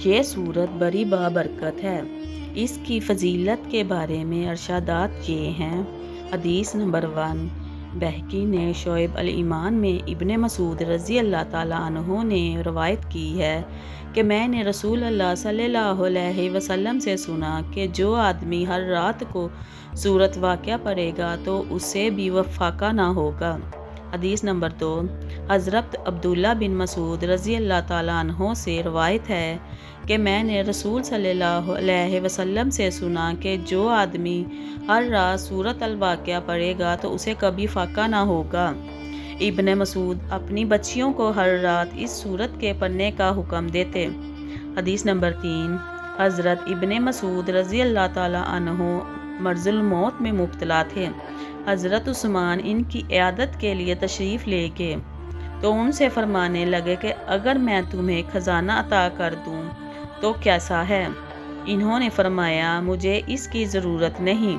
یہ صورت بڑی بابرکت ہے۔ اس کی فضیلت کے بارے میں ارشادات یہ ہیں۔ حدیث نمبر 1، بہقی نے شعب الایمان میں ابن مسعود رضی اللہ تعالیٰ عنہ نے روایت کی ہے کہ میں نے رسول اللہ صلی اللہ علیہ وسلم سے سنا کہ جو آدمی ہر رات کو سورۃ واقعہ پڑھے گا تو اسے بھی فاقہ نہ ہوگا۔ حدیث نمبر 2، حضرت عبداللہ بن مسعود رضی اللہ تعالیٰ عنہ سے روایت ہے کہ میں نے رسول صلی اللہ علیہ وسلم سے سنا کہ جو آدمی ہر رات سورۃ الواقعہ پڑھے گا تو اسے کبھی فاقہ نہ ہوگا۔ ابن مسعود اپنی بچیوں کو ہر رات اس سورت کے پڑھنے کا حکم دیتے۔ حدیث نمبر 3، حضرت ابن مسعود رضی اللہ تعالیٰ عنہ مرض الموت میں مبتلا تھے۔ حضرت عثمان ان کی عیادت کے لیے تشریف لے گئے تو ان سے فرمانے لگے کہ اگر میں تمہیں خزانہ عطا کر دوں تو کیسا ہے؟ انہوں نے فرمایا مجھے اس کی ضرورت نہیں۔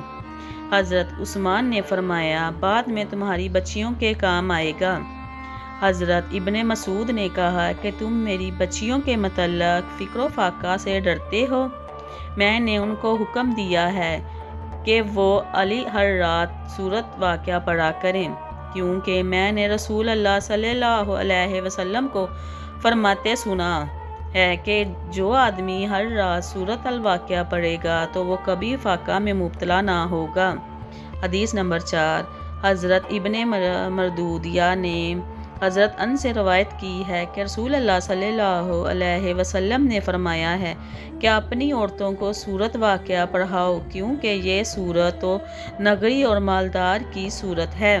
حضرت عثمان نے فرمایا بعد میں تمہاری بچیوں کے کام آئے گا۔ حضرت ابن مسعود نے کہا کہ تم میری بچیوں کے متعلق فقر و فاقہ سے ڈرتے ہو؟ میں نے ان کو حکم دیا ہے کہ وہ علی ہر رات سورۃ واقعہ پڑھا کریں، کیونکہ میں نے رسول اللہ صلی اللہ علیہ وسلم کو فرماتے سنا ہے کہ جو آدمی ہر رات سورۃ الواقعہ پڑھے گا تو وہ کبھی فاقہ میں مبتلا نہ ہوگا۔ حدیث نمبر 4، حضرت ابن مردودیہ نے حضرت ان سے روایت کی ہے کہ رسول اللہ صلی اللہ علیہ وسلم نے فرمایا ہے کہ اپنی عورتوں کو سورۃ واقعہ پڑھاؤ، کیونکہ یہ سورت تو نگری اور مالدار کی صورت ہے۔